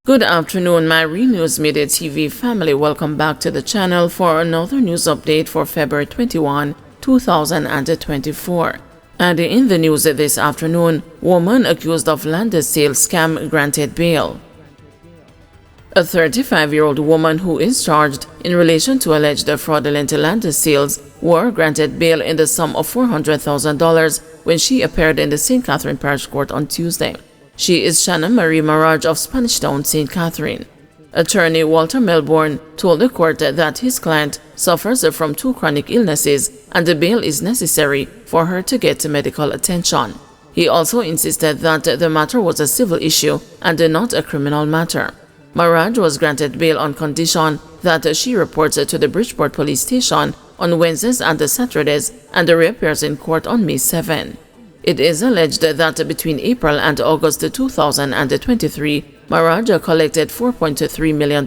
Good afternoon, my News Midday TV family. Welcome back to the channel for another news update for February 21, 2024. And in the news this afternoon, woman accused of land sale scam granted bail. A 35-year-old woman who is charged in relation to alleged fraudulent land sales were granted bail in the sum of $400,000 when she appeared in the St. Catherine Parish Court on Tuesday. She is Shanna Marie Maraj of Spanish Town, St. Catherine. Attorney Walter Melbourne told the court that his client suffers from 2 chronic illnesses and the bail is necessary for her to get medical attention. He also insisted that the matter was a civil issue and not a criminal matter. Maraj was granted bail on condition that she reports to the Bridgeport Police Station on Wednesdays and Saturdays and reappears in court on May 7. It is alleged that between April and August 2023, Maraj collected $4.3 million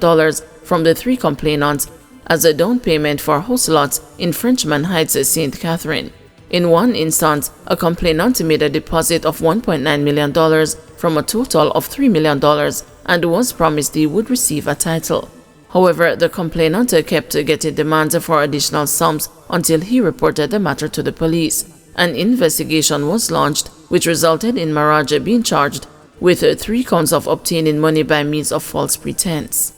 from the 3 complainants as a down payment for house lots in Frenchman Heights, St. Catherine. In one instance, a complainant made a deposit of $1.9 million from a total of $3 million and was promised he would receive a title. However, the complainant kept getting demands for additional sums until he reported the matter to the police. An investigation was launched, which resulted in Maraj being charged with 3 counts of obtaining money by means of false pretense.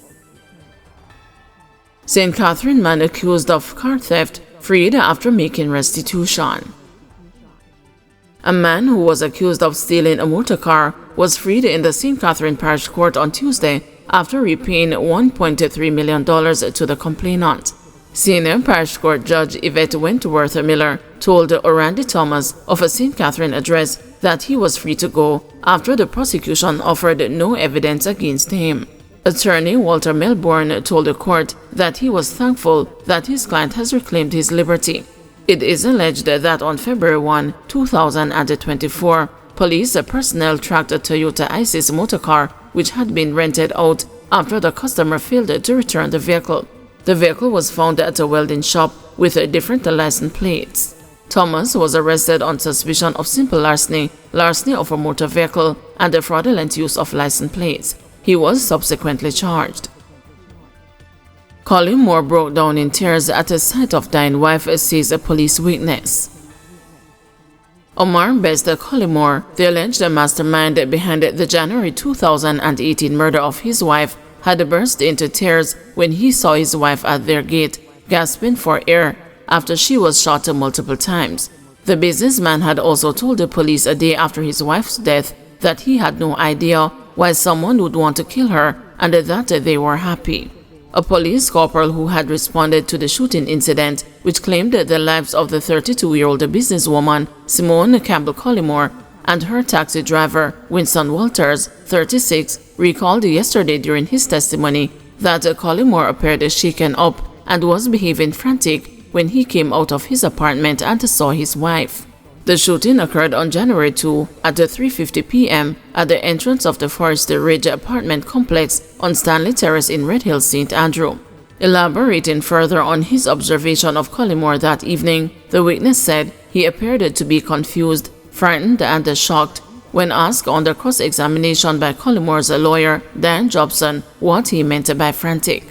St. Catherine man accused of car theft freed after making restitution. A man who was accused of stealing a motor car was freed in the St. Catherine Parish Court on Tuesday after repaying $1.3 million to the complainant. Senior Parish Court Judge Yvette Wentworth Miller told Orandi Thomas of a St. Catherine address that he was free to go after the prosecution offered no evidence against him. Attorney Walter Melbourne told the court that he was thankful that his client has reclaimed his liberty. It is alleged that on February 1, 2024, police personnel tracked a Toyota Isis motor car which had been rented out after the customer failed to return the vehicle. The vehicle was found at a welding shop with different license plates. Thomas was arrested on suspicion of simple larceny, larceny of a motor vehicle, and the fraudulent use of license plates. He was subsequently charged. Colin Moore broke down in tears at the sight of dying wife, says a police witness. Omar Best Collymore, the alleged mastermind behind the January 2018 murder of his wife, had burst into tears when he saw his wife at their gate, gasping for air after she was shot multiple times. The businessman had also told the police a day after his wife's death that he had no idea why someone would want to kill her and that they were happy. A police corporal who had responded to the shooting incident, which claimed the lives of the 32-year-old businesswoman Simone Campbell Collymore and her taxi driver Winston Walters, 36, recalled yesterday during his testimony that Collymore appeared shaken up and was behaving frantic when he came out of his apartment and saw his wife. The shooting occurred on January 2 at 3:50 p.m. at the entrance of the Forest Ridge apartment complex on Stanley Terrace in Red Hill, St. Andrew. Elaborating further on his observation of Collymore that evening, the witness said he appeared to be confused, frightened and shocked when asked under cross-examination by Collymore's lawyer, Dan Jobson, what he meant by frantic.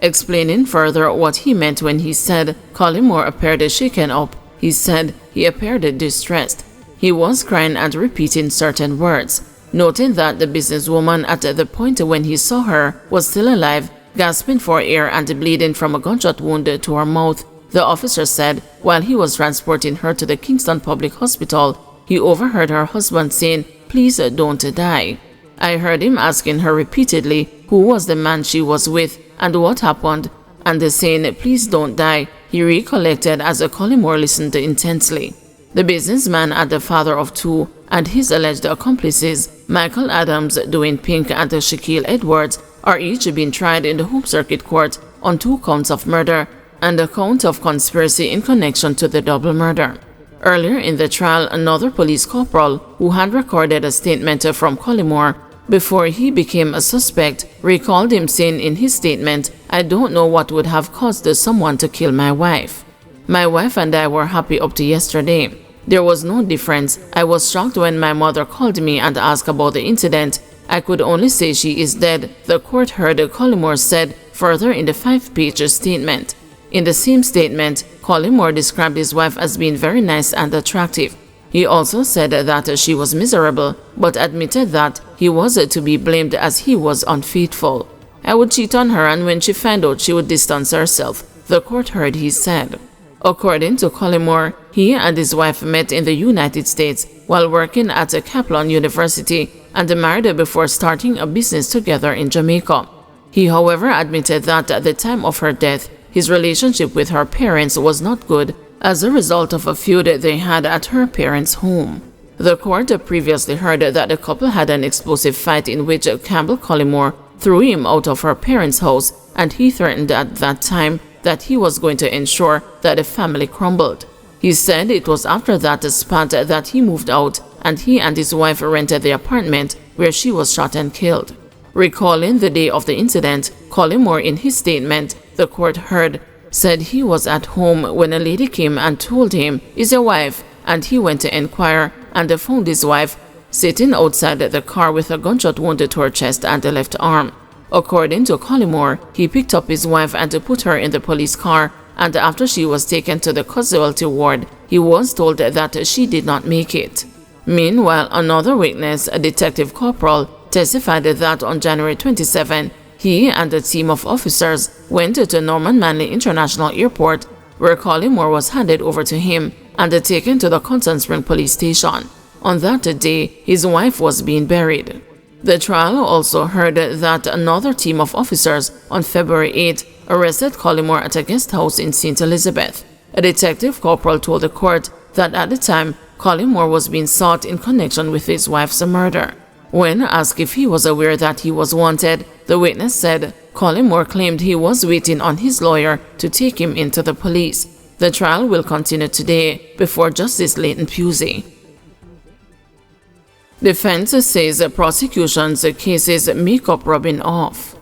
Explaining further what he meant when he said Collymore appeared shaken up, he said he appeared distressed. He was crying and repeating certain words, noting that the businesswoman at the point when he saw her was still alive, gasping for air and bleeding from a gunshot wound to her mouth. The officer said while he was transporting her to the Kingston Public Hospital, he overheard her husband saying, "Please don't die." I heard him asking her repeatedly who was the man she was with and what happened, and saying, "Please don't die," he recollected as Collymore listened intensely. The businessman and the father of 2 and his alleged accomplices, Michael Adams, Dwayne Pink, and Shaquille Edwards, are each being tried in the Home Circuit Court on 2 counts of murder and a count of conspiracy in connection to the double murder. Earlier in the trial, another police corporal who had recorded a statement from Collymore before he became a suspect recalled him saying in his statement, "I don't know what would have caused someone to kill my wife. My wife and I were happy up to yesterday. There was no difference. I was shocked when my mother called me and asked about the incident. "I could only say she is dead," the court heard Collymore said further in the 5-page statement. In the same statement, Collymore described his wife as being very nice and attractive. He also said that she was miserable, but admitted that he was to be blamed as he was unfaithful. "I would cheat on her, and when she found out, she would distance herself," the court heard he said. According to Collymore, he and his wife met in the United States while working at Kaplan University and married before starting a business together in Jamaica. He, however, admitted that at the time of her death, his relationship with her parents was not good as a result of a feud they had at her parents' home. The court previously heard that the couple had an explosive fight in which Campbell Collymore threw him out of her parents' house, and he threatened at that time that he was going to ensure that the family crumbled. He said it was after that spat that he moved out, and he and his wife rented the apartment where she was shot and killed. Recalling the day of the incident, Collymore, in his statement, the court heard, said he was at home when a lady came and told him, "Is your wife?" and he went to inquire and found his wife sitting outside the car with a gunshot wound to her chest and the left arm. According to Collymore, he picked up his wife and put her in the police car, and after she was taken to the casualty ward, he was told that she did not make it. Meanwhile, another witness, a detective corporal, testified that on January 27, he and a team of officers went to Norman Manley International Airport, where Collymore was handed over to him and taken to the Constant Spring police station. On that day, his wife was being buried. The trial also heard that another team of officers on February 8 arrested Collymore at a guest house in St. Elizabeth. A detective corporal told the court that at the time, Collymore was being sought in connection with his wife's murder. When asked if he was aware that he was wanted, the witness said Collymore claimed he was waiting on his lawyer to take him into the police. The trial will continue today before Justice Leighton Pusey. Defense says prosecution's cases make up rubbing off.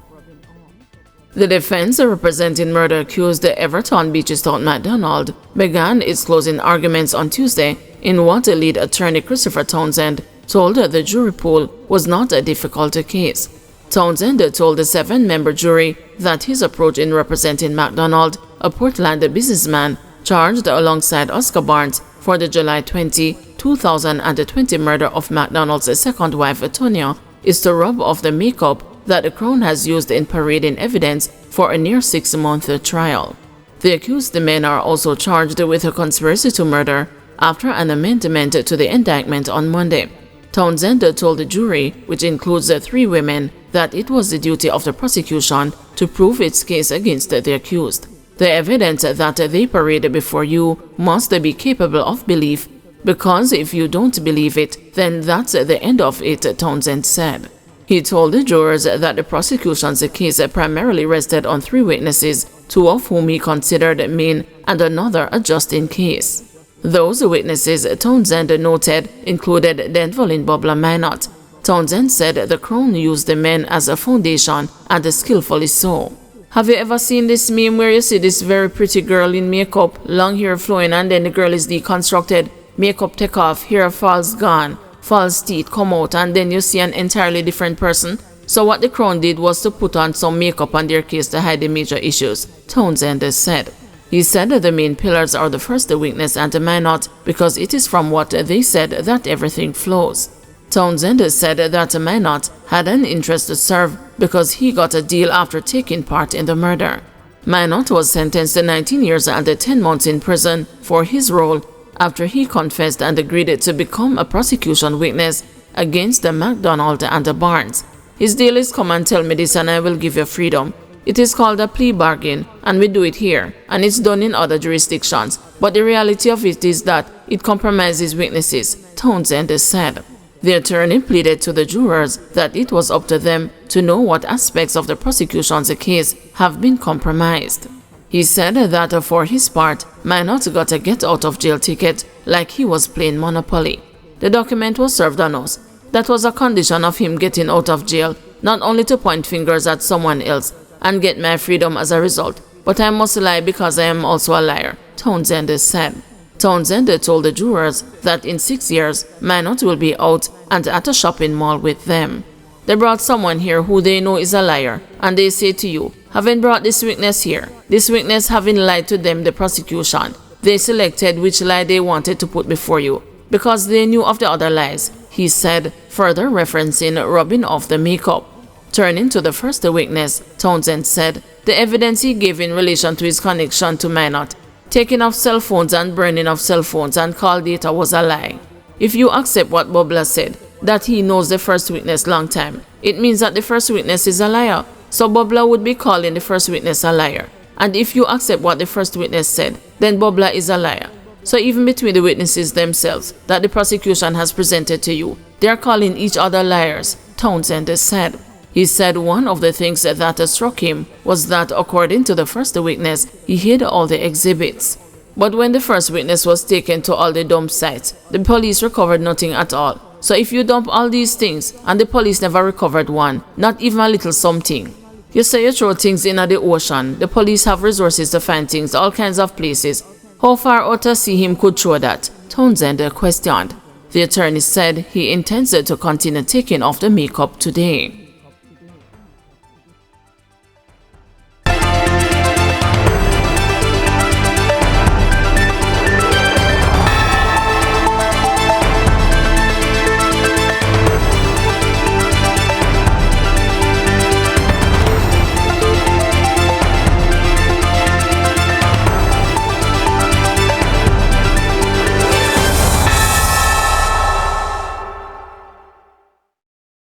The defense representing murder-accused Everton Beachistown MacDonald began its closing arguments on Tuesday in what lead attorney Christopher Townsend told the jury pool was not a difficult case. Townsend told the 7-member jury that his approach in representing MacDonald, a Portland businessman charged alongside Oscar Barnes for the July 20, 2020 murder of MacDonald's second wife, Tonya, is to rub off the makeup that the Crown has used in parading evidence for a near 6-month trial. The accused men are also charged with a conspiracy to murder after an amendment to the indictment on Monday. Townsend told the jury, which includes 3 women, that it was the duty of the prosecution to prove its case against the accused. The evidence that they parade before you must be capable of belief, because if you don't believe it, then that's the end of it, Townsend said. He told the jurors that the prosecution's case primarily rested on 3 witnesses, 2 of whom he considered main and another a just-in case. Those witnesses, Townsend noted, included Denvolin Bobla Minot. Townsend said the Crown used the men as a foundation, and skillfully so. "Have you ever seen this meme where you see this very pretty girl in makeup, long hair flowing, and then the girl is deconstructed, makeup take off, hair falls gone, false teeth come out, and then you see an entirely different person? So what the Crown did was to put on some makeup on their case to hide the major issues," Townsend said. He said the main pillars are the first witness and the Minot, because it is from what they said that everything flows. Townsend said that Minot had an interest to serve because he got a deal after taking part in the murder. Minot was sentenced to 19 years and 10 months in prison for his role after he confessed and agreed to become a prosecution witness against MacDonald and Barnes. "His deal is come and tell me this and I will give you freedom. It is called a plea bargain, and we do it here, and it's done in other jurisdictions. But the reality of it is that it compromises witnesses," Townsend said. The attorney pleaded to the jurors that it was up to them to know what aspects of the prosecution's case have been compromised. He said that for his part, Minot got a get-out-of-jail ticket like he was playing Monopoly. "The document was served on us. That was a condition of him getting out of jail, not only to point fingers at someone else and get my freedom as a result, but I must lie because I am also a liar," Townsend said. Townsend told the jurors that in 6 years, Minot will be out and at a shopping mall with them. They brought someone here who they know is a liar, and they say to you, having brought this witness here, this witness having lied to them, the prosecution, they selected which lie they wanted to put before you, because they knew of the other lies, he said, further referencing rubbing off the makeup. Turning to the first witness, Townsend said the evidence he gave in relation to his connection to Minot, taking off cell phones and burning of cell phones and call data was a lie. If you accept what Bobla said, that he knows the first witness long time, it means that the first witness is a liar. So Bobla would be calling the first witness a liar. And if you accept what the first witness said, then Bobla is a liar. So even between the witnesses themselves that the prosecution has presented to you, they are calling each other liars, Townsend said. He said one of the things that struck him was that, according to the first witness, he hid all the exhibits. But when the first witness was taken to all the dump sites, the police recovered nothing at all. So if you dump all these things and the police never recovered one, not even a little something. You say you throw things in the ocean, the police have resources to find things all kinds of places. How far out to sea him could throw that? Townsend questioned. The attorney said he intends to continue taking off the makeup today.